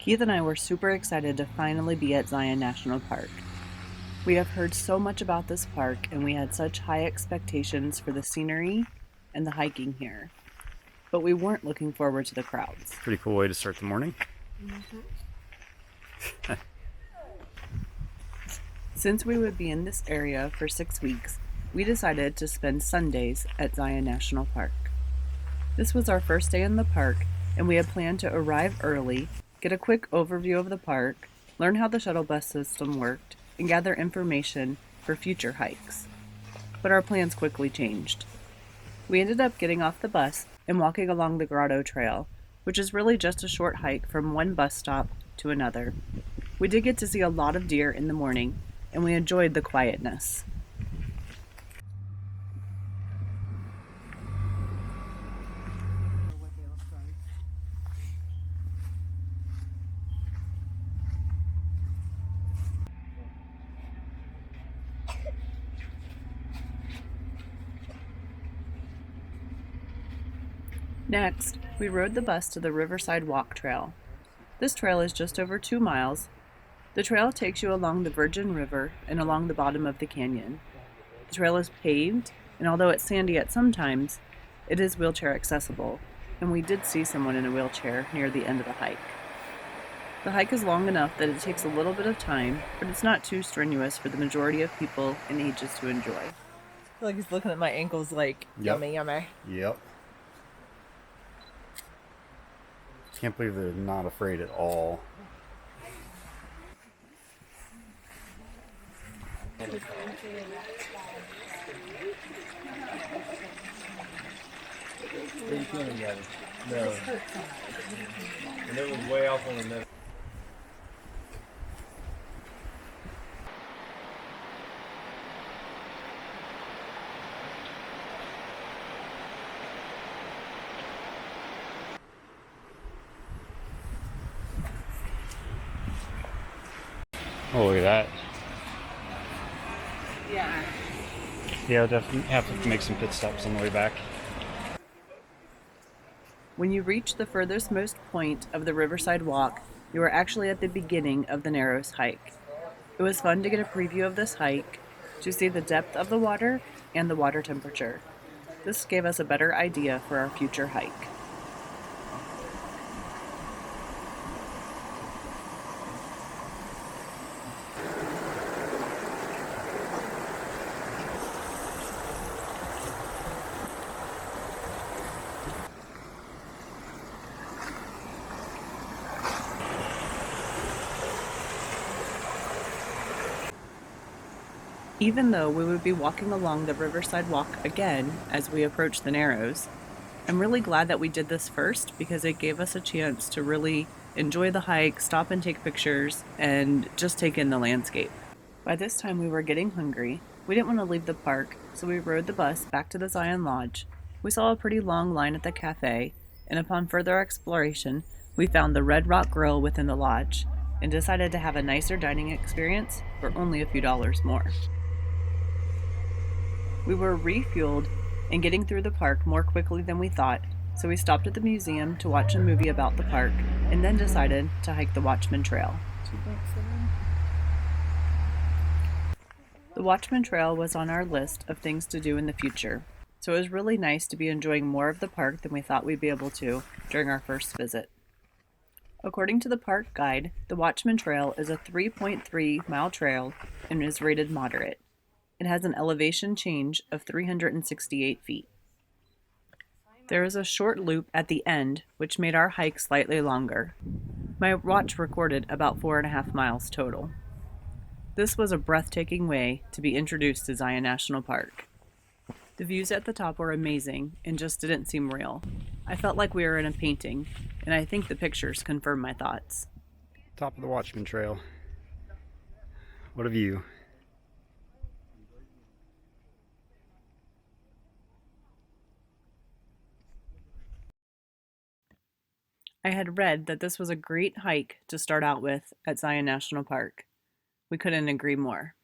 Keith and I were super excited to finally be at Zion National Park. We have heard so much about this park, and we had such high expectations for the scenery and the hiking here. But we weren't looking forward to the crowds. Pretty cool way to start the morning. Since we would be in this area for 6 weeks, we decided to spend Sundays at Zion National Park. This was our first day in the park, and we had planned to arrive early, get a quick overview of the park, learn how the shuttle bus system worked, and gather information for future hikes. But our plans quickly changed. We ended up getting off the bus and walking along the Grotto Trail, which is really just a short hike from one bus stop to another. We did get to see a lot of deer in the morning, and we enjoyed the quietness. Next, we rode the bus to the Riverside Walk trail. This trail is just over 2 miles. The trail takes you along the Virgin River and along the bottom of the canyon. The trail is paved, and although it's sandy at some times, it is wheelchair accessible, and we did see someone in a wheelchair near the end of the hike. The hike is long enough that it takes a little bit of time, but it's not too strenuous for the majority of people and ages to enjoy. I feel like he's looking at my ankles like, yummy, yummy. Yep. Can't believe they're not afraid at all. What are you feeling, Gabby? No. And it was way off on the nose. Oh, look at that. Yeah. Yeah, I'll definitely have to make some pit stops on the way back. When you reach the furthest most point of the Riverside Walk, you are actually at the beginning of the Narrows hike. It was fun to get a preview of this hike, to see the depth of the water and the water temperature. This gave us a better idea for our future hike. Even though we would be walking along the Riverside Walk again as we approach the Narrows, I'm really glad that we did this first because it gave us a chance to really enjoy the hike, stop and take pictures, and just take in the landscape. By this time we were getting hungry. We didn't want to leave the park, so we rode the bus back to the Zion Lodge. We saw a pretty long line at the cafe, and upon further exploration, we found the Red Rock Grill within the lodge and decided to have a nicer dining experience for only a few dollars more. We were refueled and getting through the park more quickly than we thought, so we stopped at the museum to watch a movie about the park and then decided to hike the Watchman Trail. The Watchman Trail was on our list of things to do in the future, so it was really nice to be enjoying more of the park than we thought we'd be able to during our first visit. According to the park guide, the Watchman Trail is a 3.3-mile trail and is rated moderate. It has an elevation change of 368 feet. There is a short loop at the end, which made our hike slightly longer. My watch recorded about 4.5 miles total. This was a breathtaking way to be introduced to Zion National Park. The views at the top were amazing and just didn't seem real. I felt like we were in a painting, and I think the pictures confirm my thoughts. Top of the Watchman Trail. What a view. I had read that this was a great hike to start out with at Zion National Park. We couldn't agree more.